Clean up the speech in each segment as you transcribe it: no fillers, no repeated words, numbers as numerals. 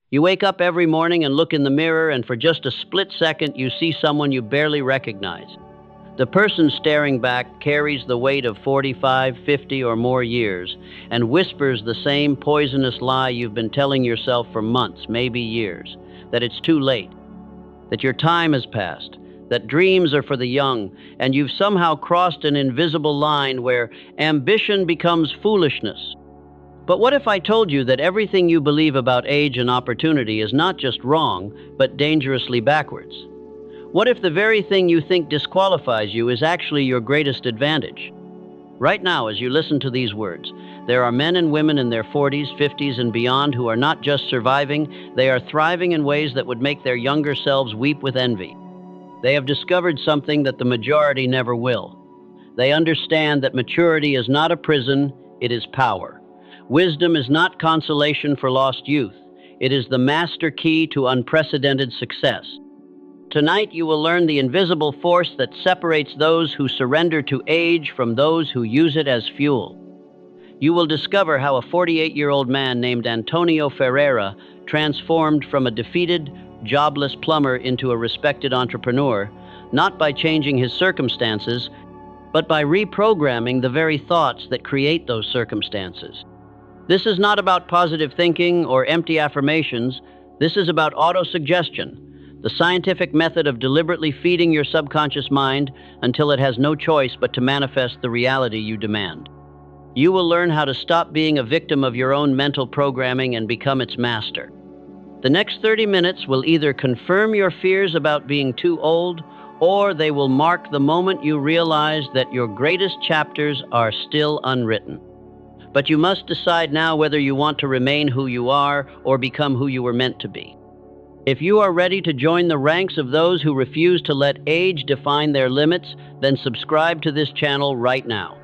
You wake up every morning and look in the mirror, and for just a split second, you see someone you barely recognize. The person staring back carries the weight of 45, 50, or more years and whispers the same poisonous lie you've been telling yourself for months, maybe years, that it's too late, that your time has passed, that dreams are for the young, and you've somehow crossed an invisible line where ambition becomes foolishness. But what if I told you that everything you believe about age and opportunity is not just wrong, but dangerously backwards? What if the very thing you think disqualifies you is actually your greatest advantage? Right now, as you listen to these words, there are men and women in their 40s, 50s, and beyond who are not just surviving, they are thriving in ways that would make their younger selves weep with envy. They have discovered something that the majority never will. They understand that maturity is not a prison, it is power. Wisdom is not consolation for lost youth. It is the master key to unprecedented success. Tonight you will learn the invisible force that separates those who surrender to age from those who use it as fuel. You will discover how a 48-year-old man named Antonio Ferreira transformed from a defeated, jobless plumber into a respected entrepreneur, not by changing his circumstances, but by reprogramming the very thoughts that create those circumstances. This is not about positive thinking or empty affirmations. This is about autosuggestion, the scientific method of deliberately feeding your subconscious mind until it has no choice but to manifest the reality you demand. You will learn how to stop being a victim of your own mental programming and become its master. The next 30 minutes will either confirm your fears about being too old, or they will mark the moment you realize that your greatest chapters are still unwritten. But you must decide now whether you want to remain who you are or become who you were meant to be. If you are ready to join the ranks of those who refuse to let age define their limits, then subscribe to this channel right now.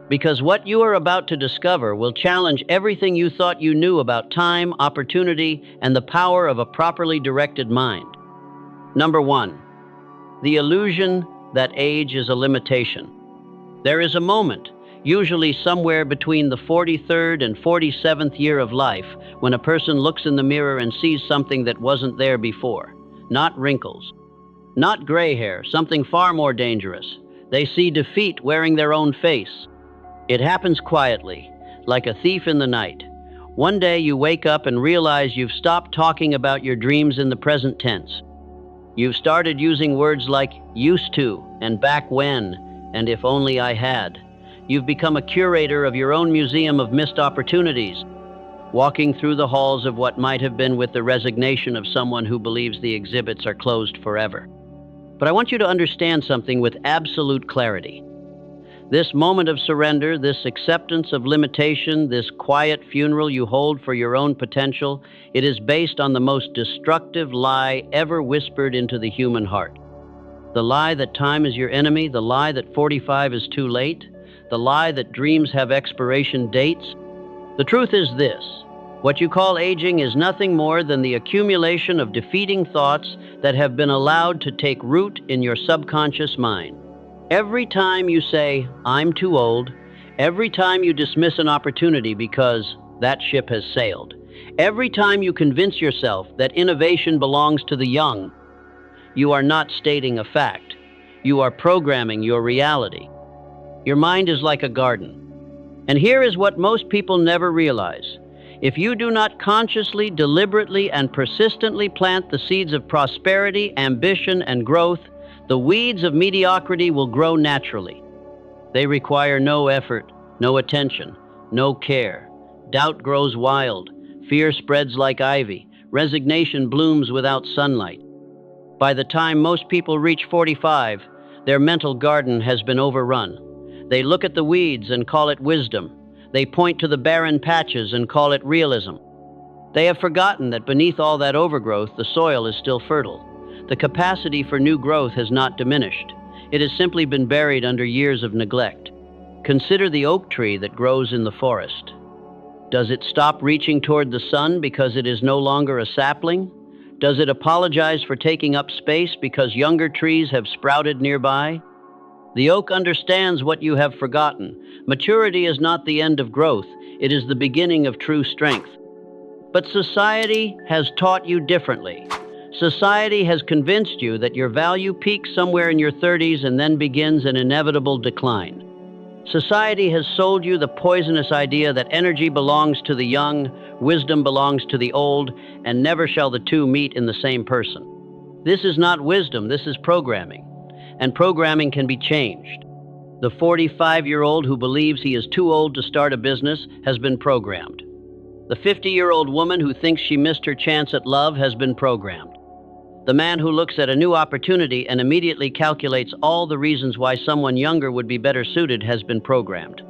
Because what you are about to discover will challenge everything you thought you knew about time, opportunity, and the power of a properly directed mind. Number 1. The illusion that age is a limitation. There is a moment, usually somewhere between the 43rd and 47th year of life, when a person looks in the mirror and sees something that wasn't there before. Not wrinkles, not gray hair, something far more dangerous. They see defeat wearing their own face. It happens quietly, like a thief in the night. One day you wake up and realize you've stopped talking about your dreams in the present tense. You've started using words like used to and back when and if only I had. You've become a curator of your own museum of missed opportunities, walking through the halls of what might have been with the resignation of someone who believes the exhibits are closed forever. But I want you to understand something with absolute clarity. This moment of surrender, this acceptance of limitation, this quiet funeral you hold for your own potential, it is based on the most destructive lie ever whispered into the human heart. The lie that time is your enemy, the lie that 45 is too late, the lie that dreams have expiration dates. The truth is this: what you call aging is nothing more than the accumulation of defeating thoughts that have been allowed to take root in your subconscious mind. Every time you say, "I'm too old," every time you dismiss an opportunity because that ship has sailed, every time you convince yourself that innovation belongs to the young, you are not stating a fact. You are programming your reality. Your mind is like a garden. And here is what most people never realize. If you do not consciously, deliberately, and persistently plant the seeds of prosperity, ambition, and growth, the weeds of mediocrity will grow naturally. They require no effort, no attention, no care. Doubt grows wild. Fear spreads like ivy. Resignation blooms without sunlight. By the time most people reach 45, their mental garden has been overrun. They look at the weeds and call it wisdom. They point to the barren patches and call it realism. They have forgotten that beneath all that overgrowth, the soil is still fertile. The capacity for new growth has not diminished. It has simply been buried under years of neglect. Consider the oak tree that grows in the forest. Does it stop reaching toward the sun because it is no longer a sapling? Does it apologize for taking up space because younger trees have sprouted nearby? The oak understands what you have forgotten. Maturity is not the end of growth. It is the beginning of true strength. But society has taught you differently. Society has convinced you that your value peaks somewhere in your 30s and then begins an inevitable decline. Society has sold you the poisonous idea that energy belongs to the young, wisdom belongs to the old, and never shall the two meet in the same person. This is not wisdom, this is programming. And programming can be changed. The 45-year-old who believes he is too old to start a business has been programmed. The 50-year-old woman who thinks she missed her chance at love has been programmed. The man who looks at a new opportunity and immediately calculates all the reasons why someone younger would be better suited has been programmed.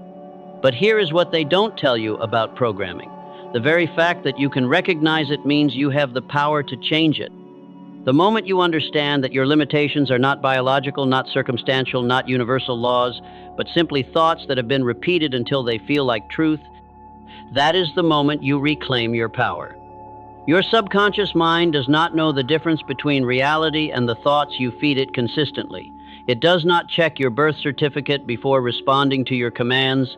But here is what they don't tell you about programming. The very fact that you can recognize it means you have the power to change it. The moment you understand that your limitations are not biological, not circumstantial, not universal laws, but simply thoughts that have been repeated until they feel like truth, that is the moment you reclaim your power. Your subconscious mind does not know the difference between reality and the thoughts you feed it consistently. It does not check your birth certificate before responding to your commands.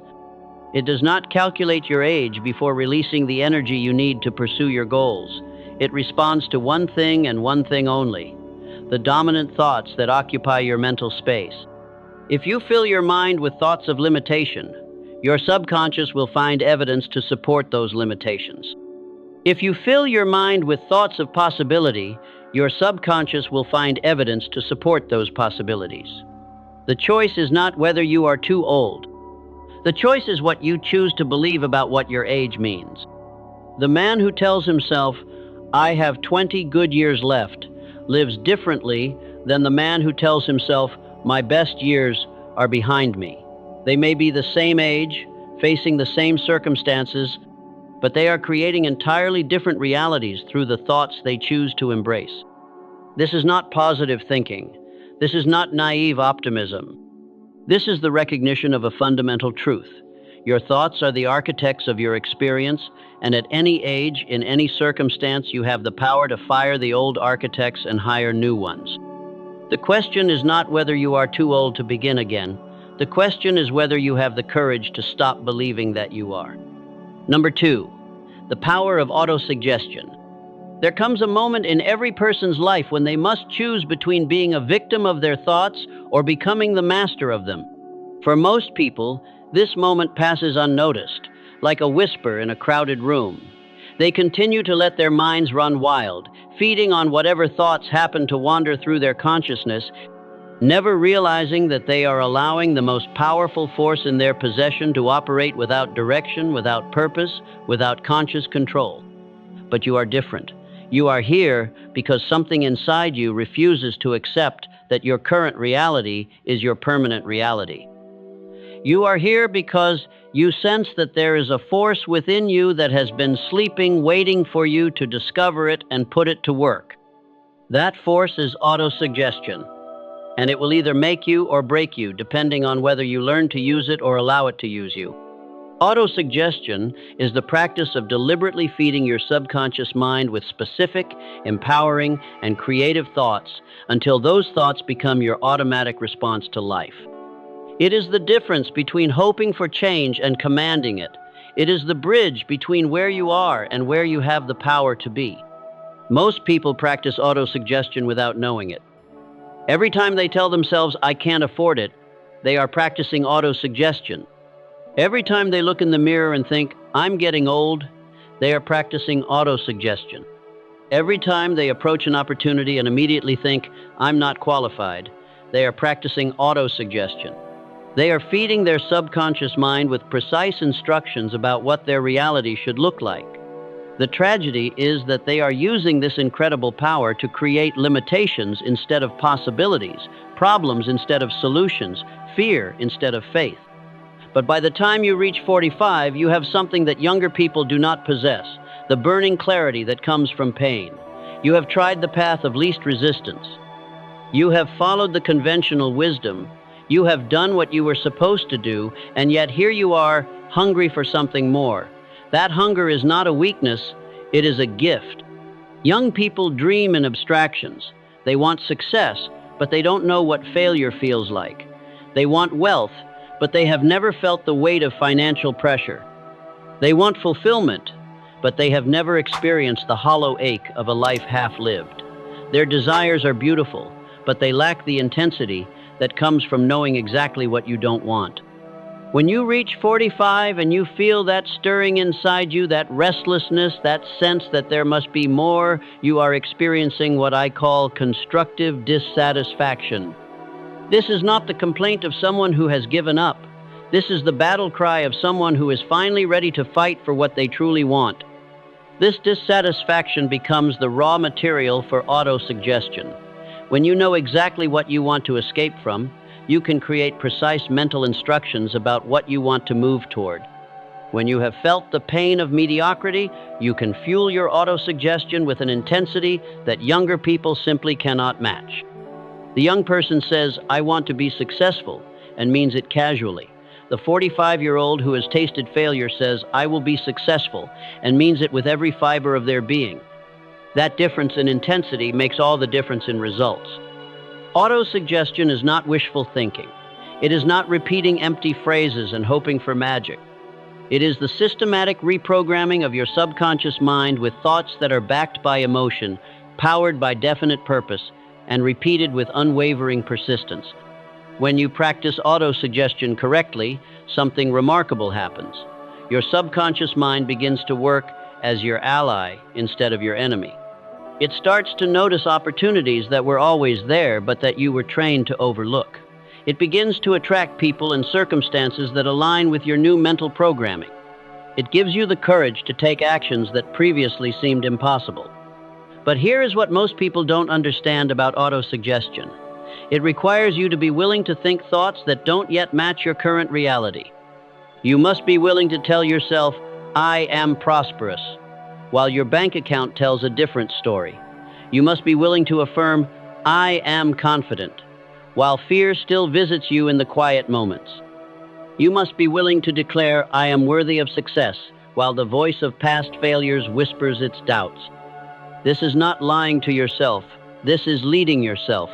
It does not calculate your age before releasing the energy you need to pursue your goals. It responds to one thing and one thing only: the dominant thoughts that occupy your mental space. If you fill your mind with thoughts of limitation, your subconscious will find evidence to support those limitations. If you fill your mind with thoughts of possibility, your subconscious will find evidence to support those possibilities. The choice is not whether you are too old. The choice is what you choose to believe about what your age means. The man who tells himself, "I have 20 good years left," lives differently than the man who tells himself, "My best years are behind me." They may be the same age, facing the same circumstances, but they are creating entirely different realities through the thoughts they choose to embrace. This is not positive thinking. This is not naive optimism. This is the recognition of a fundamental truth. Your thoughts are the architects of your experience, and at any age, in any circumstance, you have the power to fire the old architects and hire new ones. The question is not whether you are too old to begin again. The question is whether you have the courage to stop believing that you are. Number 2, the power of autosuggestion. There comes a moment in every person's life when they must choose between being a victim of their thoughts or becoming the master of them. For most people, this moment passes unnoticed, like a whisper in a crowded room. They continue to let their minds run wild, feeding on whatever thoughts happen to wander through their consciousness, never realizing that they are allowing the most powerful force in their possession to operate without direction, without purpose, without conscious control. But you are different. You are here because something inside you refuses to accept that your current reality is your permanent reality. You are here because you sense that there is a force within you that has been sleeping, waiting for you to discover it and put it to work. That force is autosuggestion, and it will either make you or break you, depending on whether you learn to use it or allow it to use you. Autosuggestion is the practice of deliberately feeding your subconscious mind with specific, empowering, and creative thoughts until those thoughts become your automatic response to life. It is the difference between hoping for change and commanding it. It is the bridge between where you are and where you have the power to be. Most people practice autosuggestion without knowing it. Every time they tell themselves, "I can't afford it," they are practicing autosuggestion. Every time they look in the mirror and think, "I'm getting old," they are practicing autosuggestion. Every time they approach an opportunity and immediately think, "I'm not qualified," they are practicing autosuggestion. They are feeding their subconscious mind with precise instructions about what their reality should look like. The tragedy is that they are using this incredible power to create limitations instead of possibilities, problems instead of solutions, fear instead of faith. But by the time you reach 45, you have something that younger people do not possess, the burning clarity that comes from pain. You have tried the path of least resistance. You have followed the conventional wisdom. You have done what you were supposed to do, and yet here you are, hungry for something more. That hunger is not a weakness, it is a gift. Young people dream in abstractions. They want success, but they don't know what failure feels like. They want wealth, but they have never felt the weight of financial pressure. They want fulfillment, but they have never experienced the hollow ache of a life half-lived. Their desires are beautiful, but they lack the intensity that comes from knowing exactly what you don't want. When you reach 45 and you feel that stirring inside you, that restlessness, that sense that there must be more, you are experiencing what I call constructive dissatisfaction. This is not the complaint of someone who has given up. This is the battle cry of someone who is finally ready to fight for what they truly want. This dissatisfaction becomes the raw material for autosuggestion. When you know exactly what you want to escape from, you can create precise mental instructions about what you want to move toward. When you have felt the pain of mediocrity, you can fuel your autosuggestion with an intensity that younger people simply cannot match. The young person says, "I want to be successful," and means it casually. The 45-year-old who has tasted failure says, "I will be successful," and means it with every fiber of their being. That difference in intensity makes all the difference in results. Autosuggestion is not wishful thinking. It is not repeating empty phrases and hoping for magic. It is the systematic reprogramming of your subconscious mind with thoughts that are backed by emotion, powered by definite purpose, and repeated with unwavering persistence. When you practice autosuggestion correctly, something remarkable happens. Your subconscious mind begins to work as your ally instead of your enemy. It starts to notice opportunities that were always there but that you were trained to overlook. It begins to attract people and circumstances that align with your new mental programming. It gives you the courage to take actions that previously seemed impossible. But here is what most people don't understand about autosuggestion. It requires you to be willing to think thoughts that don't yet match your current reality. You must be willing to tell yourself, "I am prosperous," while your bank account tells a different story. You must be willing to affirm, "I am confident," while fear still visits you in the quiet moments. You must be willing to declare, "I am worthy of success," while the voice of past failures whispers its doubts. This is not lying to yourself. This is leading yourself.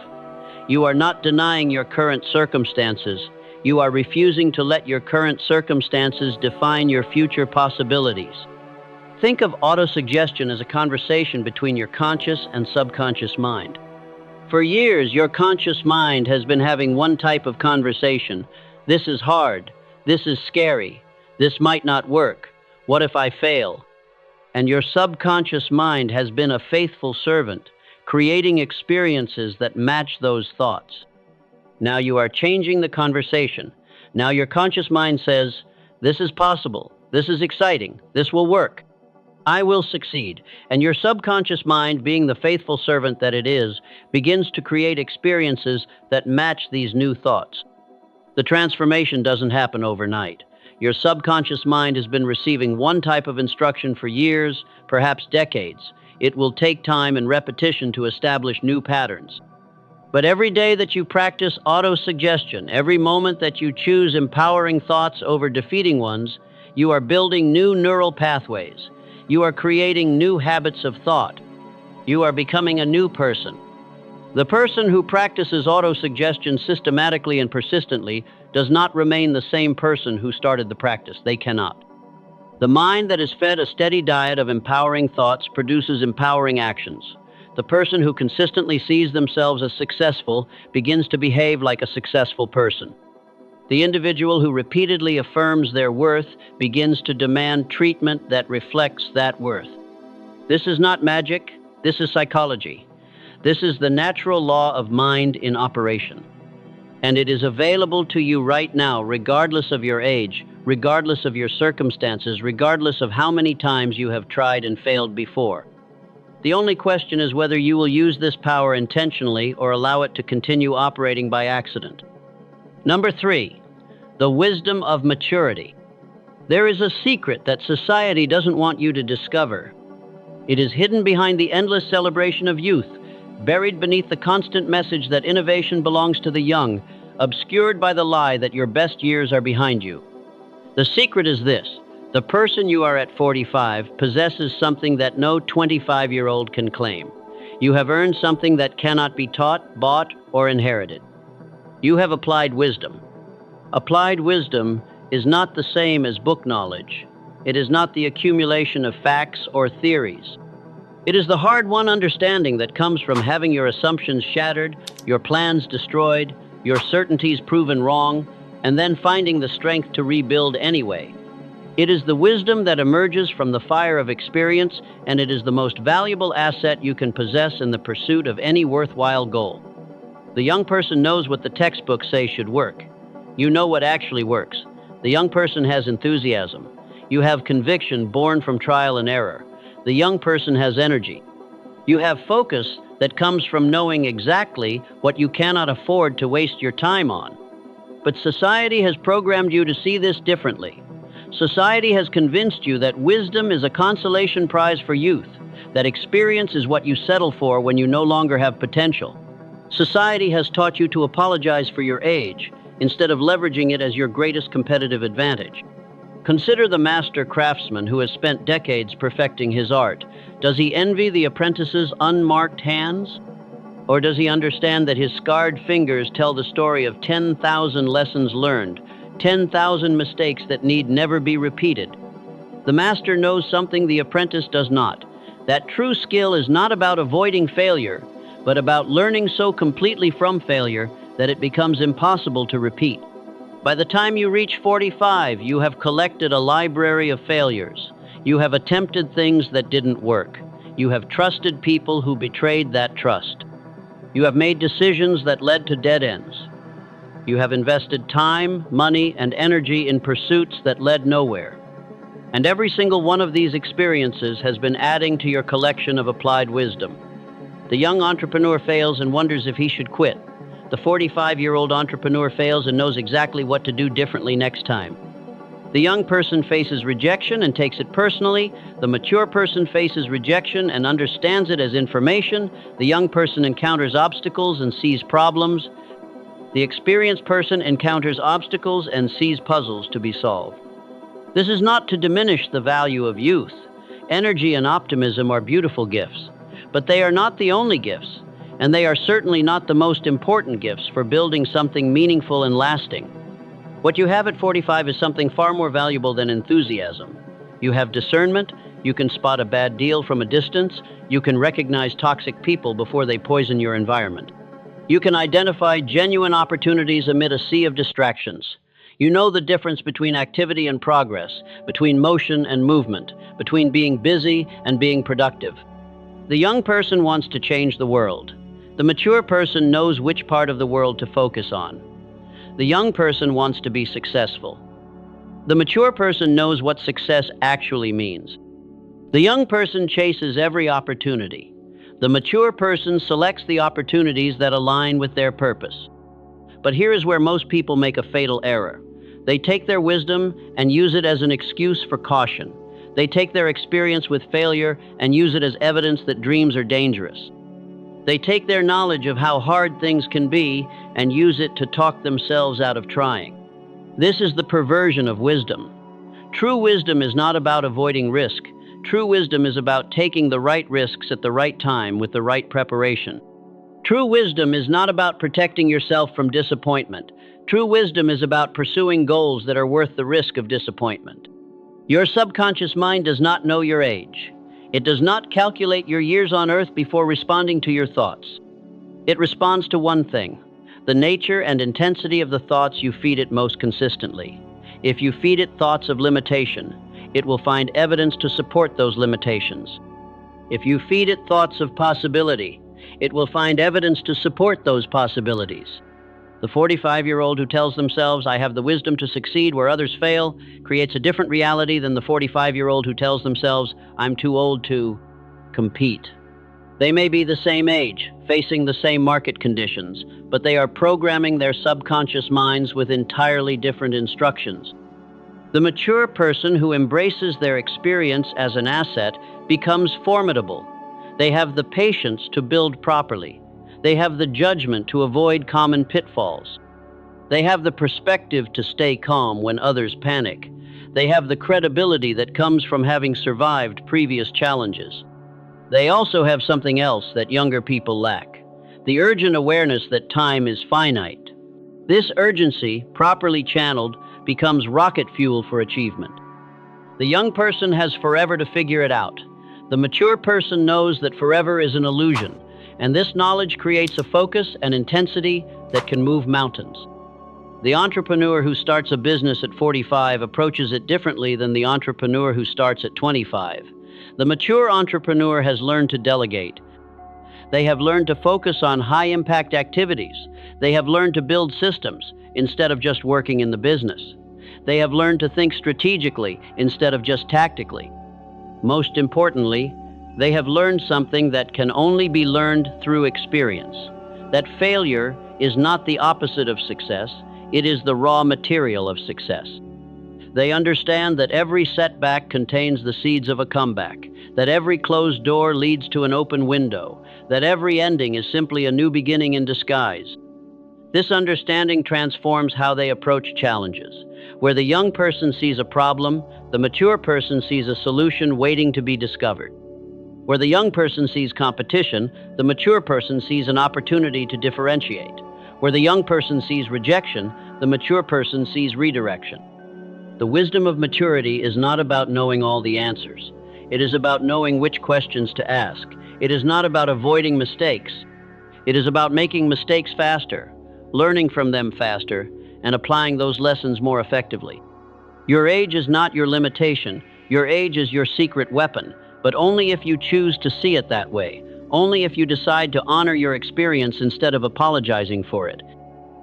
You are not denying your current circumstances. You are refusing to let your current circumstances define your future possibilities. Think of autosuggestion as a conversation between your conscious and subconscious mind. For years, your conscious mind has been having one type of conversation. This is hard. This is scary. This might not work. What if I fail? And your subconscious mind has been a faithful servant, creating experiences that match those thoughts. Now you are changing the conversation. Now your conscious mind says, "This is possible. This is exciting. This will work. I will succeed." And your subconscious mind, being the faithful servant that it is, begins to create experiences that match these new thoughts. The transformation doesn't happen overnight. Your subconscious mind has been receiving one type of instruction for years, perhaps decades. It will take time and repetition to establish new patterns. But every day that you practice autosuggestion, every moment that you choose empowering thoughts over defeating ones, you are building new neural pathways. You are creating new habits of thought. You are becoming a new person. The person who practices autosuggestion systematically and persistently does not remain the same person who started the practice. They cannot. The mind that is fed a steady diet of empowering thoughts produces empowering actions. The person who consistently sees themselves as successful begins to behave like a successful person. The individual who repeatedly affirms their worth begins to demand treatment that reflects that worth. This is not magic. This is psychology. This is the natural law of mind in operation. And it is available to you right now, regardless of your age, regardless of your circumstances, regardless of how many times you have tried and failed before. The only question is whether you will use this power intentionally or allow it to continue operating by accident. Number 3, the wisdom of maturity. There is a secret that society doesn't want you to discover. It is hidden behind the endless celebration of youth, buried beneath the constant message that innovation belongs to the young, obscured by the lie that your best years are behind you. The secret is this: the person you are at 45 possesses something that no 25-year-old can claim. You have earned something that cannot be taught, bought, or inherited. You have applied wisdom. Applied wisdom is not the same as book knowledge. It is not the accumulation of facts or theories. It is the hard-won understanding that comes from having your assumptions shattered, your plans destroyed, your certainties proven wrong, and then finding the strength to rebuild anyway. It is the wisdom that emerges from the fire of experience, and it is the most valuable asset you can possess in the pursuit of any worthwhile goal. The young person knows what the textbooks say should work. You know what actually works. The young person has enthusiasm. You have conviction born from trial and error. The young person has energy. You have focus that comes from knowing exactly what you cannot afford to waste your time on. But society has programmed you to see this differently. Society has convinced you that wisdom is a consolation prize for youth, that experience is what you settle for when you no longer have potential. Society has taught you to apologize for your age instead of leveraging it as your greatest competitive advantage. Consider the master craftsman who has spent decades perfecting his art. Does he envy the apprentice's unmarked hands? Or does he understand that his scarred fingers tell the story of 10,000 lessons learned, 10,000 mistakes that need never be repeated? The master knows something the apprentice does not. That true skill is not about avoiding failure, but about learning so completely from failure that it becomes impossible to repeat. By the time you reach 45, you have collected a library of failures. You have attempted things that didn't work. You have trusted people who betrayed that trust. You have made decisions that led to dead ends. You have invested time, money, and energy in pursuits that led nowhere. And every single one of these experiences has been adding to your collection of applied wisdom. The young entrepreneur fails and wonders if he should quit. The 45-year-old entrepreneur fails and knows exactly what to do differently next time. The young person faces rejection and takes it personally. The mature person faces rejection and understands it as information. The young person encounters obstacles and sees problems. The experienced person encounters obstacles and sees puzzles to be solved. This is not to diminish the value of youth. Energy and optimism are beautiful gifts, but they are not the only gifts. And they are certainly not the most important gifts for building something meaningful and lasting. What you have at 45 is something far more valuable than enthusiasm. You have discernment, you can spot a bad deal from a distance, you can recognize toxic people before they poison your environment. You can identify genuine opportunities amid a sea of distractions. You know the difference between activity and progress, between motion and movement, between being busy and being productive. The young person wants to change the world. The mature person knows which part of the world to focus on. The young person wants to be successful. The mature person knows what success actually means. The young person chases every opportunity. The mature person selects the opportunities that align with their purpose. But here is where most people make a fatal error. They take their wisdom and use it as an excuse for caution. They take their experience with failure and use it as evidence that dreams are dangerous. They take their knowledge of how hard things can be and use it to talk themselves out of trying. This is the perversion of wisdom. True wisdom is not about avoiding risk. True wisdom is about taking the right risks at the right time with the right preparation. True wisdom is not about protecting yourself from disappointment. True wisdom is about pursuing goals that are worth the risk of disappointment. Your subconscious mind does not know your age. It does not calculate your years on earth before responding to your thoughts. It responds to one thing: the nature and intensity of the thoughts you feed it most consistently. If you feed it thoughts of limitation, it will find evidence to support those limitations. If you feed it thoughts of possibility, it will find evidence to support those possibilities. The 45-year-old who tells themselves, "I have the wisdom to succeed where others fail," creates a different reality than the 45-year-old who tells themselves, "I'm too old to compete." They may be the same age, facing the same market conditions, but they are programming their subconscious minds with entirely different instructions. The mature person who embraces their experience as an asset becomes formidable. They have the patience to build properly. They have the judgment to avoid common pitfalls. They have the perspective to stay calm when others panic. They have the credibility that comes from having survived previous challenges. They also have something else that younger people lack: the urgent awareness that time is finite. This urgency, properly channeled, becomes rocket fuel for achievement. The young person has forever to figure it out. The mature person knows that forever is an illusion, and this knowledge creates a focus and intensity that can move mountains. The entrepreneur who starts a business at 45 approaches it differently than the entrepreneur who starts at 25. The mature entrepreneur has learned to delegate. They have learned to focus on high-impact activities. They have learned to build systems instead of just working in the business. They have learned to think strategically instead of just tactically. Most importantly, they have learned something that can only be learned through experience. That failure is not the opposite of success, it is the raw material of success. They understand that every setback contains the seeds of a comeback, that every closed door leads to an open window, that every ending is simply a new beginning in disguise. This understanding transforms how they approach challenges. Where the young person sees a problem, the mature person sees a solution waiting to be discovered. Where the young person sees competition, the mature person sees an opportunity to differentiate. Where the young person sees rejection, the mature person sees redirection. The wisdom of maturity is not about knowing all the answers. It is about knowing which questions to ask. It is not about avoiding mistakes. It is about making mistakes faster, learning from them faster, and applying those lessons more effectively. Your age is not your limitation. Your age is your secret weapon, but only if you choose to see it that way. Only if you decide to honor your experience instead of apologizing for it.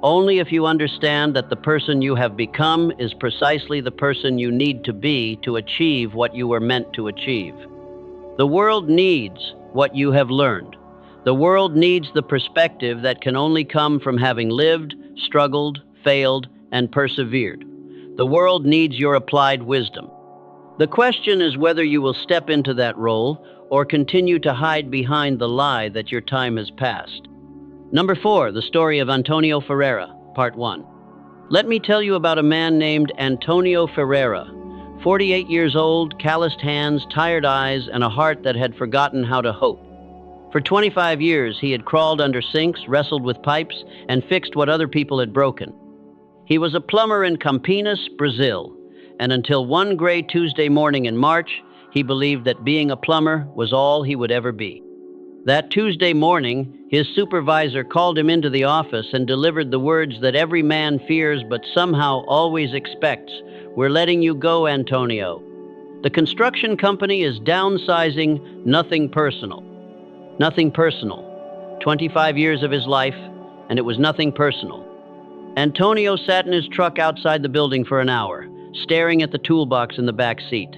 Only if you understand that the person you have become is precisely the person you need to be to achieve what you were meant to achieve. The world needs what you have learned. The world needs the perspective that can only come from having lived, struggled, failed, and persevered. The world needs your applied wisdom. The question is whether you will step into that role or continue to hide behind the lie that your time has passed. Number 4, the story of Antonio Ferreira, Part 1. Let me tell you about a man named Antonio Ferreira, 48 years old, calloused hands, tired eyes, and a heart that had forgotten how to hope. For 25 years, he had crawled under sinks, wrestled with pipes, and fixed what other people had broken. He was a plumber in Campinas, Brazil, and until one gray Tuesday morning in March, he believed that being a plumber was all he would ever be. That Tuesday morning, his supervisor called him into the office and delivered the words that every man fears but somehow always expects. "We're letting you go, Antonio. The construction company is downsizing, nothing personal." Nothing personal. 25 years of his life, and it was nothing personal. Antonio sat in his truck outside the building for an hour, staring at the toolbox in the back seat.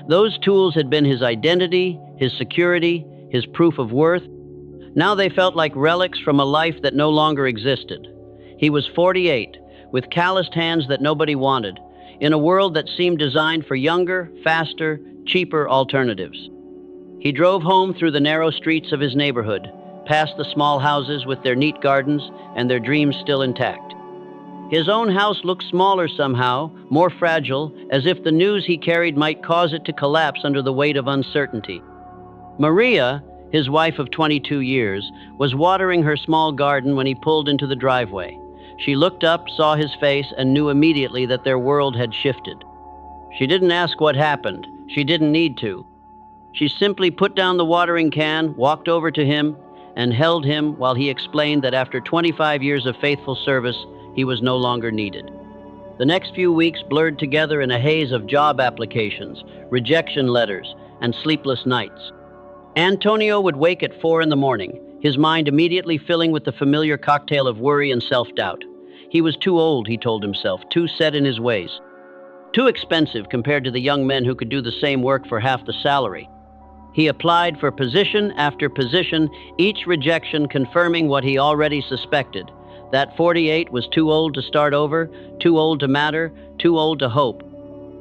Those tools had been his identity, his security, his proof of worth. Now they felt like relics from a life that no longer existed. He was 48, with calloused hands that nobody wanted, in a world that seemed designed for younger, faster, cheaper alternatives. He drove home through the narrow streets of his neighborhood, past the small houses with their neat gardens and their dreams still intact. His own house looked smaller somehow, more fragile, as if the news he carried might cause it to collapse under the weight of uncertainty. Maria, his wife of 22 years, was watering her small garden when he pulled into the driveway. She looked up, saw his face, and knew immediately that their world had shifted. She didn't ask what happened. She didn't need to. She simply put down the watering can, walked over to him, and held him while he explained that after 25 years of faithful service, he was no longer needed. The next few weeks blurred together in a haze of job applications, rejection letters, and sleepless nights. Antonio would wake at 4 in the morning, his mind immediately filling with the familiar cocktail of worry and self-doubt. He was too old, he told himself, too set in his ways. Too expensive compared to the young men who could do the same work for half the salary. He applied for position after position, each rejection confirming what he already suspected. That 48 was too old to start over, too old to matter, too old to hope.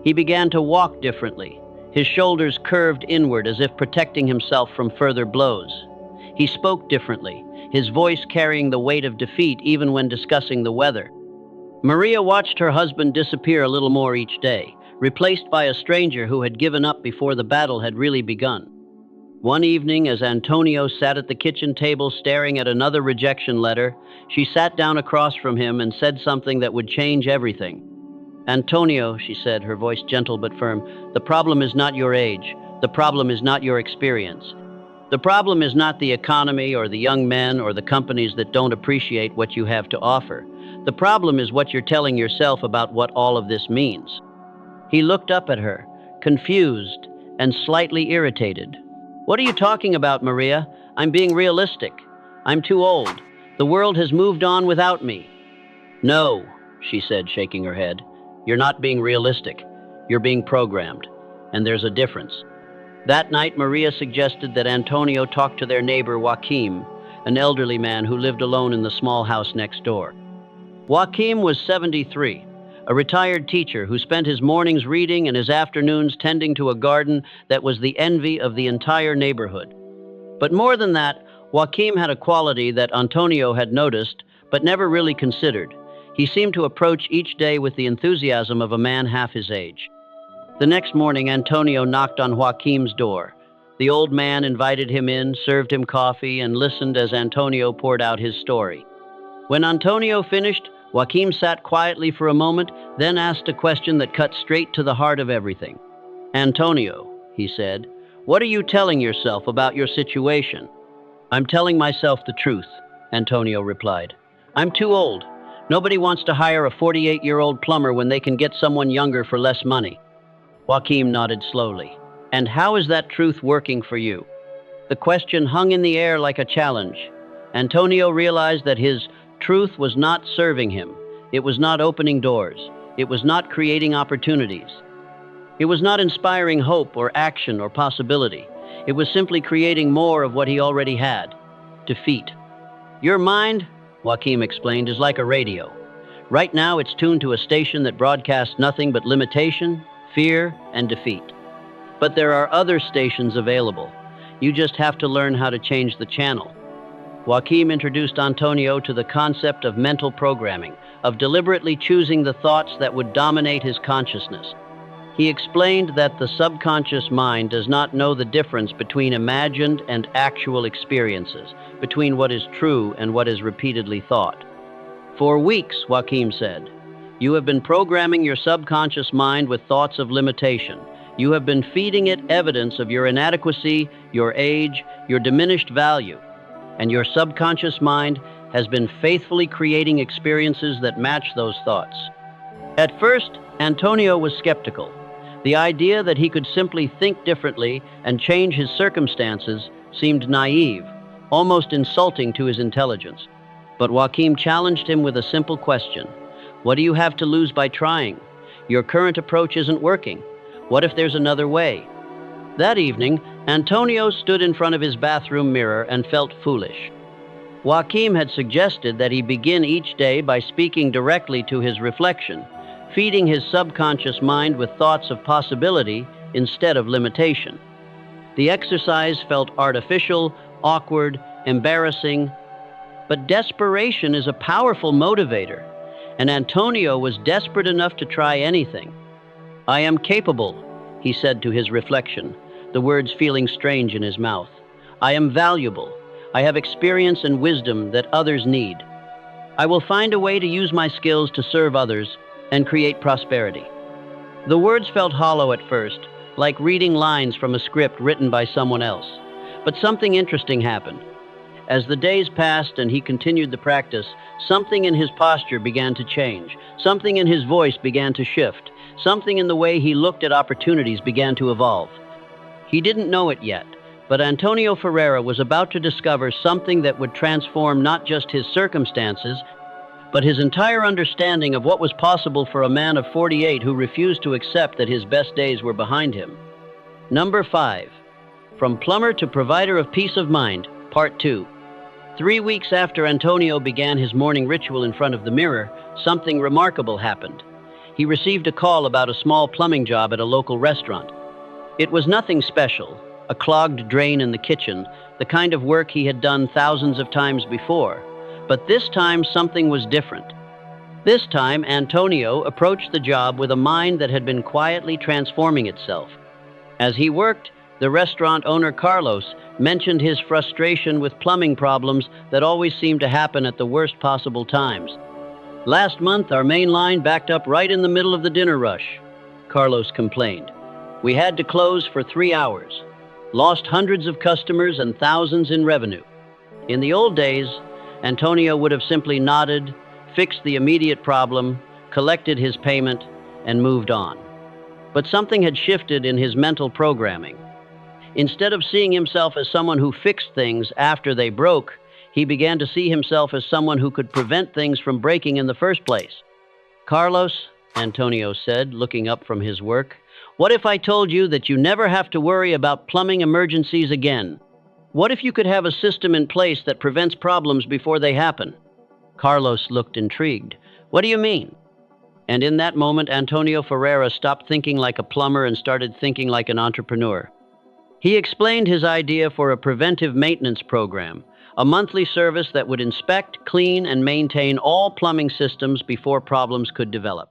He began to walk differently, his shoulders curved inward as if protecting himself from further blows. He spoke differently, his voice carrying the weight of defeat even when discussing the weather. Maria watched her husband disappear a little more each day, replaced by a stranger who had given up before the battle had really begun. One evening, as Antonio sat at the kitchen table staring at another rejection letter, she sat down across from him and said something that would change everything. Antonio, she said, her voice gentle but firm, the problem is not your age. The problem is not your experience. The problem is not the economy or the young men or the companies that don't appreciate what you have to offer. The problem is what you're telling yourself about what all of this means. He looked up at her, confused and slightly irritated. What are you talking about, Maria? I'm being realistic. I'm too old. The world has moved on without me. No, she said, shaking her head. You're not being realistic. You're being programmed. And there's a difference. That night, Maria suggested that Antonio talk to their neighbor, Joaquim, an elderly man who lived alone in the small house next door. Joaquim was 73, a retired teacher who spent his mornings reading and his afternoons tending to a garden that was the envy of the entire neighborhood. But more than that, Joaquim had a quality that Antonio had noticed but never really considered. He seemed to approach each day with the enthusiasm of a man half his age. The next morning, Antonio knocked on Joaquim's door. The old man invited him in, served him coffee, and listened as Antonio poured out his story. When Antonio finished, Joaquim sat quietly for a moment, then asked a question that cut straight to the heart of everything. Antonio, he said, what are you telling yourself about your situation? I'm telling myself the truth, Antonio replied. I'm too old. Nobody wants to hire a 48-year-old plumber when they can get someone younger for less money. Joaquim nodded slowly. And how is that truth working for you? The question hung in the air like a challenge. Antonio realized that his truth was not serving him. It was not opening doors. It was not creating opportunities. It was not inspiring hope or action or possibility. It was simply creating more of what he already had: defeat. Your mind, Joaquim explained, is like a radio. Right now it's tuned to a station that broadcasts nothing but limitation, fear, and defeat. But there are other stations available. You just have to learn how to change the channel. Joaquim introduced Antonio to the concept of mental programming, of deliberately choosing the thoughts that would dominate his consciousness. He explained that the subconscious mind does not know the difference between imagined and actual experiences, between what is true and what is repeatedly thought. For weeks, Joaquim said, you have been programming your subconscious mind with thoughts of limitation. You have been feeding it evidence of your inadequacy, your age, your diminished value. And your subconscious mind has been faithfully creating experiences that match those thoughts. At first, Antonio was skeptical. The idea that he could simply think differently and change his circumstances seemed naive, almost insulting to his intelligence. But Joaquim challenged him with a simple question. What do you have to lose by trying? Your current approach isn't working. What if there's another way? That evening, Antonio stood in front of his bathroom mirror and felt foolish. Joaquim had suggested that he begin each day by speaking directly to his reflection, feeding his subconscious mind with thoughts of possibility instead of limitation. The exercise felt artificial, awkward, embarrassing, but desperation is a powerful motivator, and Antonio was desperate enough to try anything. I am capable, he said to his reflection, the words feeling strange in his mouth. I am valuable. I have experience and wisdom that others need. I will find a way to use my skills to serve others and create prosperity. The words felt hollow at first, like reading lines from a script written by someone else. But something interesting happened. As the days passed and he continued the practice, something in his posture began to change. Something in his voice began to shift. Something in the way he looked at opportunities began to evolve. He didn't know it yet, but Antonio Ferreira was about to discover something that would transform not just his circumstances, but his entire understanding of what was possible for a man of 48 who refused to accept that his best days were behind him. Number 5. From Plumber to Provider of Peace of Mind, Part 2. 3 weeks after Antonio began his morning ritual in front of the mirror, something remarkable happened. He received a call about a small plumbing job at a local restaurant. It was nothing special, a clogged drain in the kitchen, the kind of work he had done thousands of times before. But this time something was different. This time Antonio approached the job with a mind that had been quietly transforming itself. As he worked, the restaurant owner Carlos mentioned his frustration with plumbing problems that always seemed to happen at the worst possible times. Last month, our main line backed up right in the middle of the dinner rush, Carlos complained. We had to close for 3 hours, lost hundreds of customers and thousands in revenue. In the old days, Antonio would have simply nodded, fixed the immediate problem, collected his payment, and moved on. But something had shifted in his mental programming. Instead of seeing himself as someone who fixed things after they broke, he began to see himself as someone who could prevent things from breaking in the first place. Carlos, Antonio said, looking up from his work, what if I told you that you never have to worry about plumbing emergencies again? What if you could have a system in place that prevents problems before they happen? Carlos looked intrigued. What do you mean? And in that moment, Antonio Ferreira stopped thinking like a plumber and started thinking like an entrepreneur. He explained his idea for a preventive maintenance program, a monthly service that would inspect, clean, and maintain all plumbing systems before problems could develop.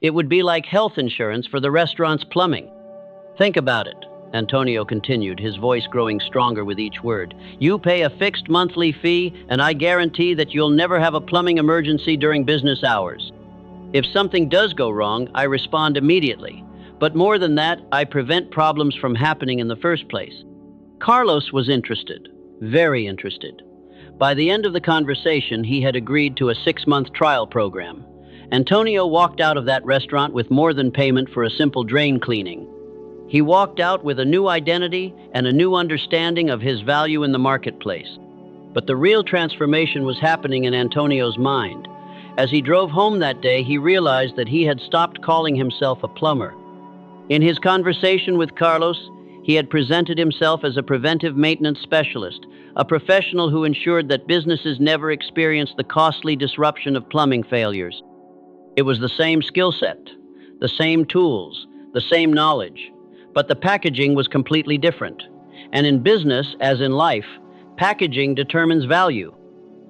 It would be like health insurance for the restaurant's plumbing. Think about it, Antonio continued, his voice growing stronger with each word. You pay a fixed monthly fee, and I guarantee that you'll never have a plumbing emergency during business hours. If something does go wrong, I respond immediately. But more than that, I prevent problems from happening in the first place. Carlos was interested, very interested. By the end of the conversation, he had agreed to a 6-month trial program. Antonio walked out of that restaurant with more than payment for a simple drain cleaning. He walked out with a new identity and a new understanding of his value in the marketplace. But the real transformation was happening in Antonio's mind. As he drove home that day, he realized that he had stopped calling himself a plumber. In his conversation with Carlos, he had presented himself as a preventive maintenance specialist, a professional who ensured that businesses never experienced the costly disruption of plumbing failures. It was the same skill set, the same tools, the same knowledge, but the packaging was completely different. And in business, as in life, packaging determines value.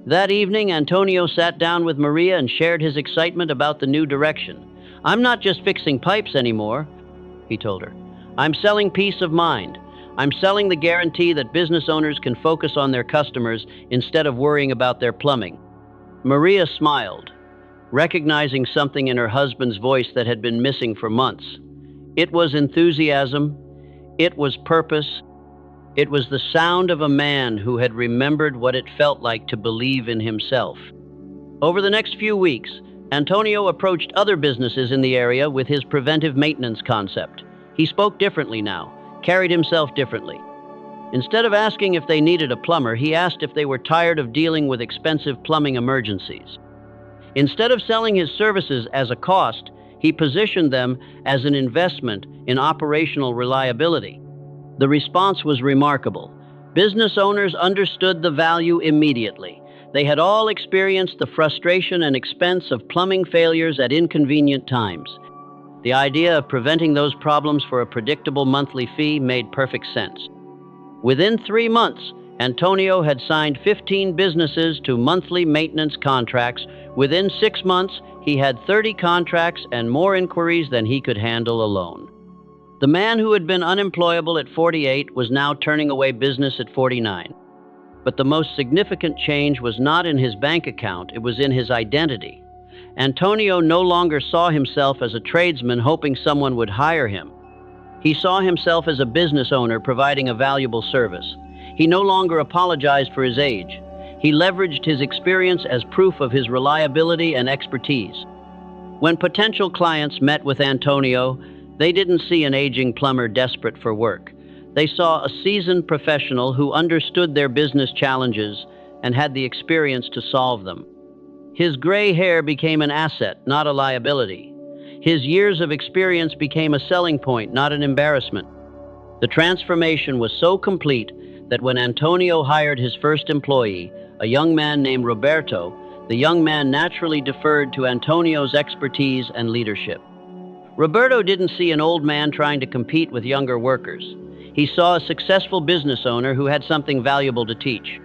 That evening, Antonio sat down with Maria and shared his excitement about the new direction. I'm not just fixing pipes anymore, he told her. I'm selling peace of mind. I'm selling the guarantee that business owners can focus on their customers instead of worrying about their plumbing. Maria smiled, recognizing something in her husband's voice that had been missing for months. It was enthusiasm. It was purpose. It was the sound of a man who had remembered what it felt like to believe in himself. Over the next few weeks, Antonio approached other businesses in the area with his preventive maintenance concept. He spoke differently now, carried himself differently. Instead of asking if they needed a plumber, he asked if they were tired of dealing with expensive plumbing emergencies. Instead of selling his services as a cost, he positioned them as an investment in operational reliability. The response was remarkable. Business owners understood the value immediately. They had all experienced the frustration and expense of plumbing failures at inconvenient times. The idea of preventing those problems for a predictable monthly fee made perfect sense. Within 3 months, Antonio had signed 15 businesses to monthly maintenance contracts. Within 6 months, he had 30 contracts and more inquiries than he could handle alone. The man who had been unemployable at 48 was now turning away business at 49. But the most significant change was not in his bank account, it was in his identity. Antonio no longer saw himself as a tradesman hoping someone would hire him. He saw himself as a business owner providing a valuable service. He no longer apologized for his age. He leveraged his experience as proof of his reliability and expertise. When potential clients met with Antonio, they didn't see an aging plumber desperate for work. They saw a seasoned professional who understood their business challenges and had the experience to solve them. His gray hair became an asset, not a liability. His years of experience became a selling point, not an embarrassment. The transformation was so complete that when Antonio hired his first employee, a young man named Roberto, the young man naturally deferred to Antonio's expertise and leadership. Roberto didn't see an old man trying to compete with younger workers. He saw a successful business owner who had something valuable to teach.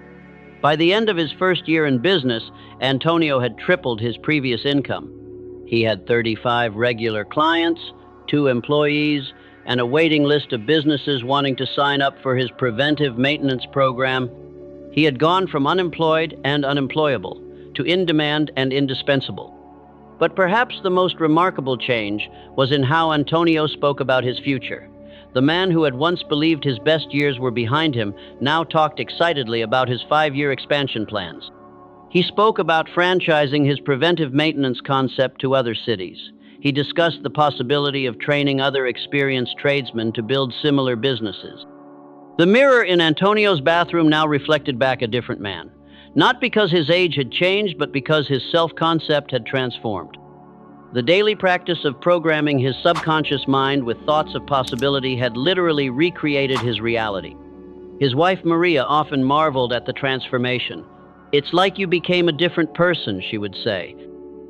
By the end of his first year in business, Antonio had tripled his previous income. He had 35 regular clients, 2 employees, and a waiting list of businesses wanting to sign up for his preventive maintenance program. He had gone from unemployed and unemployable to in-demand and indispensable. But perhaps the most remarkable change was in how Antonio spoke about his future. The man who had once believed his best years were behind him now talked excitedly about his 5-year expansion plans. He spoke about franchising his preventive maintenance concept to other cities. He discussed the possibility of training other experienced tradesmen to build similar businesses. The mirror in Antonio's bathroom now reflected back a different man. Not because his age had changed, but because his self-concept had transformed. The daily practice of programming his subconscious mind with thoughts of possibility had literally recreated his reality. His wife Maria often marveled at the transformation. "It's like you became a different person," she would say.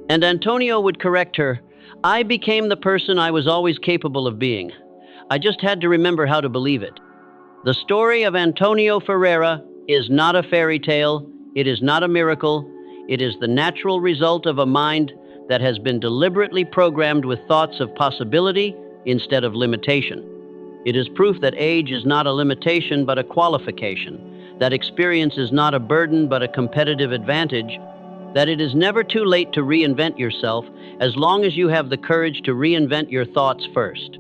And Antonio would correct her, "I became the person I was always capable of being. I just had to remember how to believe it." The story of Antonio Ferreira is not a fairy tale, it is not a miracle, it is the natural result of a mind that has been deliberately programmed with thoughts of possibility instead of limitation. It is proof that age is not a limitation but a qualification, that experience is not a burden but a competitive advantage, that it is never too late to reinvent yourself as long as you have the courage to reinvent your thoughts first.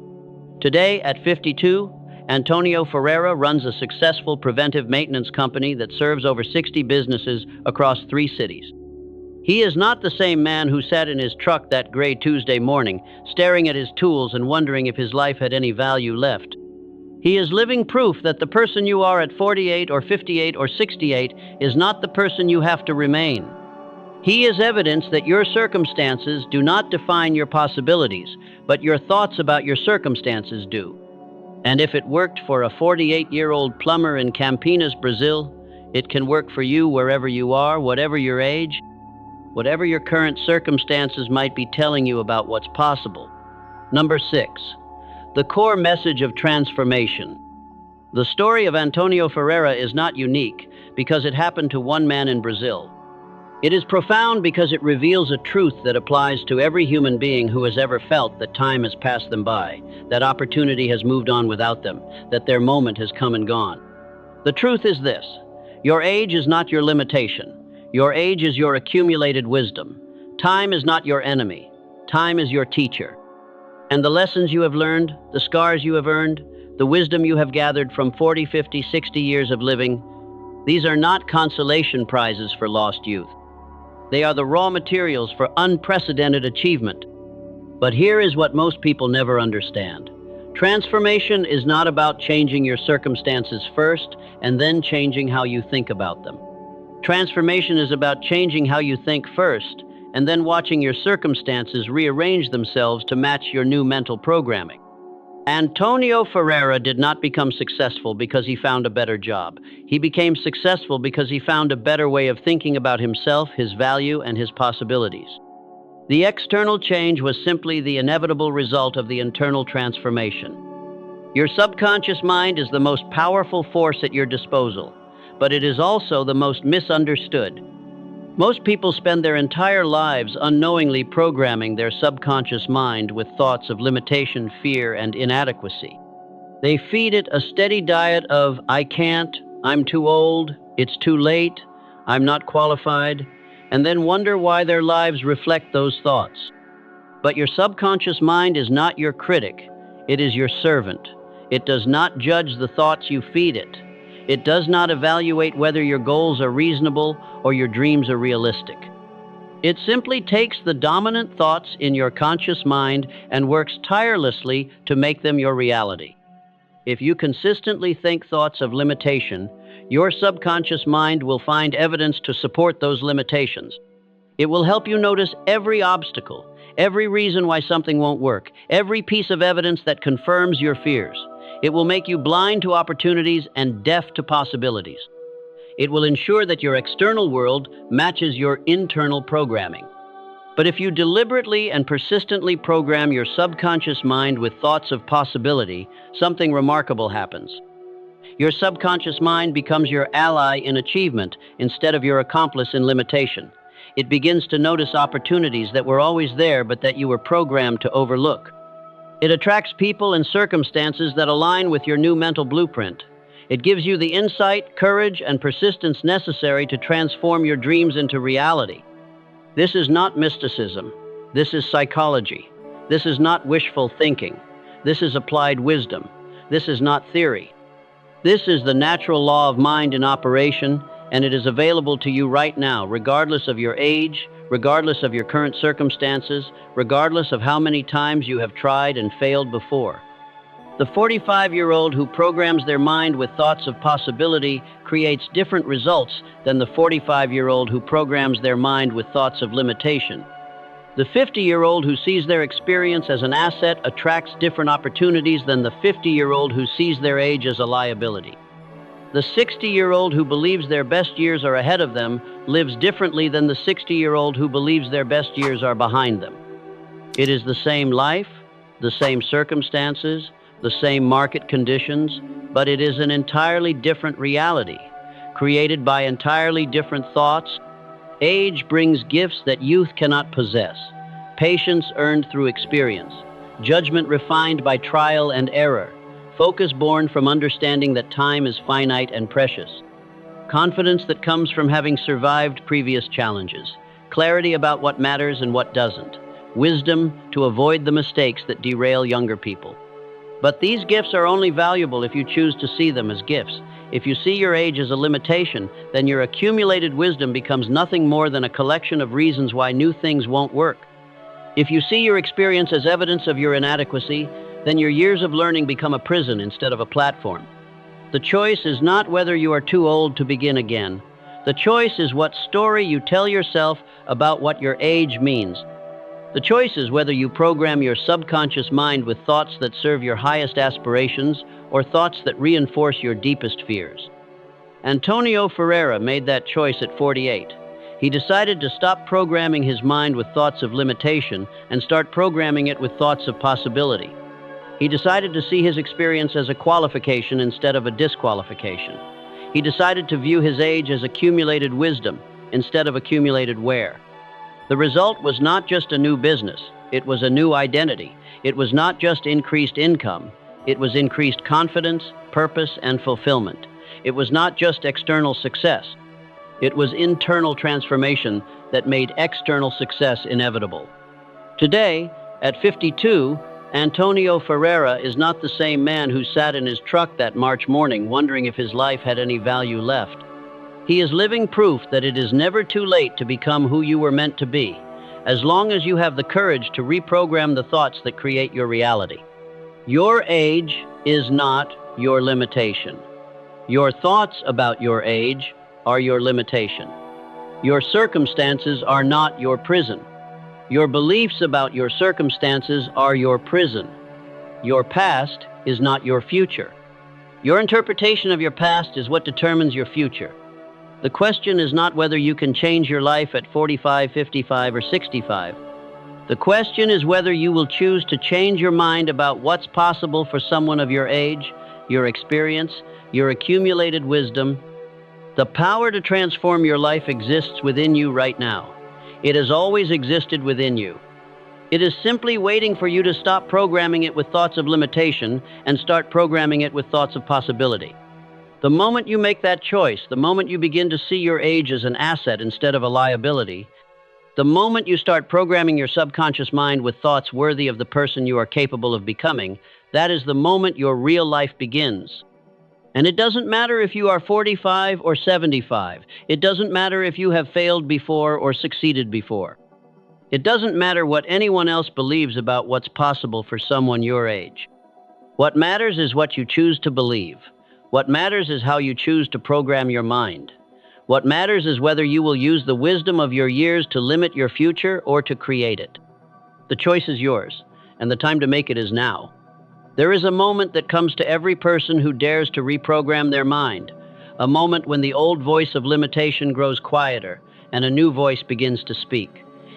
Today, at 52, Antonio Ferreira runs a successful preventive maintenance company that serves over 60 businesses across 3 cities. He is not the same man who sat in his truck that gray Tuesday morning, staring at his tools and wondering if his life had any value left. He is living proof that the person you are at 48 or 58 or 68 is not the person you have to remain. He is evidence that your circumstances do not define your possibilities, but your thoughts about your circumstances do. And if it worked for a 48-year-old plumber in Campinas, Brazil, it can work for you wherever you are, whatever your age, whatever your current circumstances might be telling you about what's possible. Number 6, the core message of transformation. The story of Antonio Ferreira is not unique because it happened to one man in Brazil. It is profound because it reveals a truth that applies to every human being who has ever felt that time has passed them by, that opportunity has moved on without them, that their moment has come and gone. The truth is this: your age is not your limitation. Your age is your accumulated wisdom. Time is not your enemy. Time is your teacher. And the lessons you have learned, the scars you have earned, the wisdom you have gathered from 40, 50, 60 years of living, these are not consolation prizes for lost youth. They are the raw materials for unprecedented achievement. But here is what most people never understand. Transformation is not about changing your circumstances first and then changing how you think about them. Transformation is about changing how you think first and then watching your circumstances rearrange themselves to match your new mental programming. Antonio Ferreira did not become successful because he found a better job. He became successful because he found a better way of thinking about himself, his value, and his possibilities. The external change was simply the inevitable result of the internal transformation. Your subconscious mind is the most powerful force at your disposal, but it is also the most misunderstood. Most people spend their entire lives unknowingly programming their subconscious mind with thoughts of limitation, fear, and inadequacy. They feed it a steady diet of, "I can't," "I'm too old," "It's too late," "I'm not qualified," and then wonder why their lives reflect those thoughts. But your subconscious mind is not your critic, it is your servant. It does not judge the thoughts you feed it. It does not evaluate whether your goals are reasonable or your dreams are realistic. It simply takes the dominant thoughts in your conscious mind and works tirelessly to make them your reality. If you consistently think thoughts of limitation, your subconscious mind will find evidence to support those limitations. It will help you notice every obstacle, every reason why something won't work, every piece of evidence that confirms your fears. It will make you blind to opportunities and deaf to possibilities. It will ensure that your external world matches your internal programming. But if you deliberately and persistently program your subconscious mind with thoughts of possibility, something remarkable happens. Your subconscious mind becomes your ally in achievement instead of your accomplice in limitation. It begins to notice opportunities that were always there but that you were programmed to overlook. It attracts people and circumstances that align with your new mental blueprint. It gives you the insight, courage, and persistence necessary to transform your dreams into reality. This is not mysticism. This is psychology. This is not wishful thinking. This is applied wisdom. This is not theory. This is the natural law of mind in operation, and it is available to you right now, regardless of your age, regardless of your current circumstances, regardless of how many times you have tried and failed before. The 45-year-old who programs their mind with thoughts of possibility creates different results than the 45-year-old who programs their mind with thoughts of limitation. The 50-year-old who sees their experience as an asset attracts different opportunities than the 50-year-old who sees their age as a liability. The 60-year-old who believes their best years are ahead of them lives differently than the 60-year-old who believes their best years are behind them. It is the same life, the same circumstances, the same market conditions, but it is an entirely different reality, created by entirely different thoughts. Age brings gifts that youth cannot possess, patience earned through experience, judgment refined by trial and error, focus born from understanding that time is finite and precious, confidence that comes from having survived previous challenges, clarity about what matters and what doesn't, wisdom to avoid the mistakes that derail younger people. But these gifts are only valuable if you choose to see them as gifts. If you see your age as a limitation, then your accumulated wisdom becomes nothing more than a collection of reasons why new things won't work. If you see your experience as evidence of your inadequacy, then your years of learning become a prison instead of a platform. The choice is not whether you are too old to begin again. The choice is what story you tell yourself about what your age means. The choice is whether you program your subconscious mind with thoughts that serve your highest aspirations or thoughts that reinforce your deepest fears. Antonio Ferreira made that choice at 48. He decided to stop programming his mind with thoughts of limitation and start programming it with thoughts of possibility. He decided to see his experience as a qualification instead of a disqualification. He decided to view his age as accumulated wisdom instead of accumulated wear. The result was not just a new business, it was a new identity. It was not just increased income, it was increased confidence, purpose, and fulfillment. It was not just external success, it was internal transformation that made external success inevitable. Today, at 52, Antonio Ferreira is not the same man who sat in his truck that March morning wondering if his life had any value left. He is living proof that it is never too late to become who you were meant to be, as long as you have the courage to reprogram the thoughts that create your reality. Your age is not your limitation. Your thoughts about your age are your limitation. Your circumstances are not your prison. Your beliefs about your circumstances are your prison. Your past is not your future. Your interpretation of your past is what determines your future. The question is not whether you can change your life at 45, 55, or 65. The question is whether you will choose to change your mind about what's possible for someone of your age, your experience, your accumulated wisdom. The power to transform your life exists within you right now. It has always existed within you. It is simply waiting for you to stop programming it with thoughts of limitation and start programming it with thoughts of possibility. The moment you make that choice, the moment you begin to see your age as an asset instead of a liability, the moment you start programming your subconscious mind with thoughts worthy of the person you are capable of becoming, that is the moment your real life begins. And it doesn't matter if you are 45 or 75. It doesn't matter if you have failed before or succeeded before. It doesn't matter what anyone else believes about what's possible for someone your age. What matters is what you choose to believe. What matters is how you choose to program your mind. What matters is whether you will use the wisdom of your years to limit your future or to create it. The choice is yours, and the time to make it is now. There is a moment that comes to every person who dares to reprogram their mind, a moment when the old voice of limitation grows quieter and a new voice begins to speak.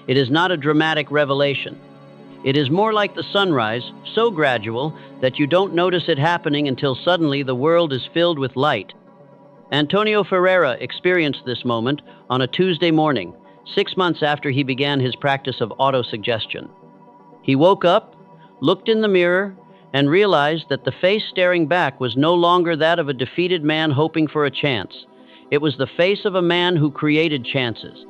It is not a dramatic revelation. It is more like the sunrise, so gradual that you don't notice it happening until suddenly the world is filled with light. Antonio Ferreira experienced this moment on a Tuesday morning, 6 months after he began his practice of autosuggestion. He woke up, looked in the mirror, and realized that the face staring back was no longer that of a defeated man hoping for a chance. It was the face of a man who created chances.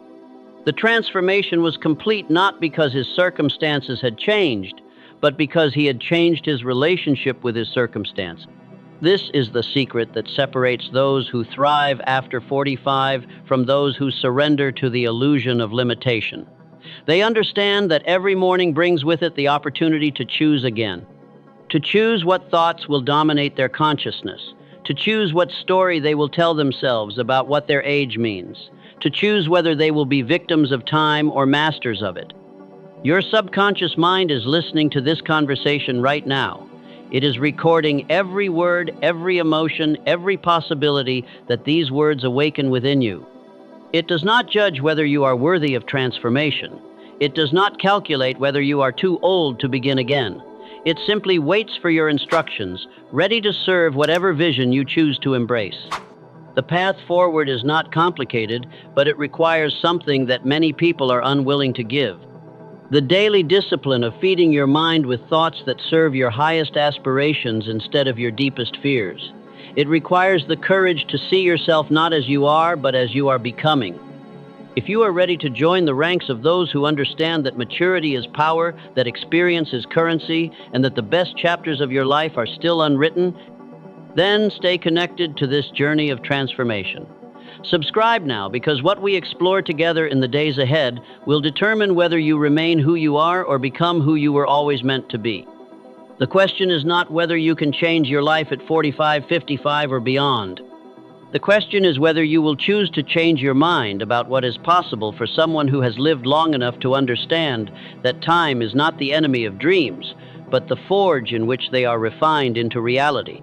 The transformation was complete not because his circumstances had changed, but because he had changed his relationship with his circumstance. This is the secret that separates those who thrive after 45 from those who surrender to the illusion of limitation. They understand that every morning brings with it the opportunity to choose again, to choose what thoughts will dominate their consciousness, to choose what story they will tell themselves about what their age means, to choose whether they will be victims of time or masters of it. Your subconscious mind is listening to this conversation right now. It is recording every word, every emotion, every possibility that these words awaken within you. It does not judge whether you are worthy of transformation. It does not calculate whether you are too old to begin again. It simply waits for your instructions, ready to serve whatever vision you choose to embrace. The path forward is not complicated, but it requires something that many people are unwilling to give. The daily discipline of feeding your mind with thoughts that serve your highest aspirations instead of your deepest fears. It requires the courage to see yourself not as you are, but as you are becoming. If you are ready to join the ranks of those who understand that maturity is power, that experience is currency, and that the best chapters of your life are still unwritten, then stay connected to this journey of transformation. Subscribe now, because what we explore together in the days ahead will determine whether you remain who you are or become who you were always meant to be. The question is not whether you can change your life at 45, 55, or beyond. The question is whether you will choose to change your mind about what is possible for someone who has lived long enough to understand that time is not the enemy of dreams, but the forge in which they are refined into reality.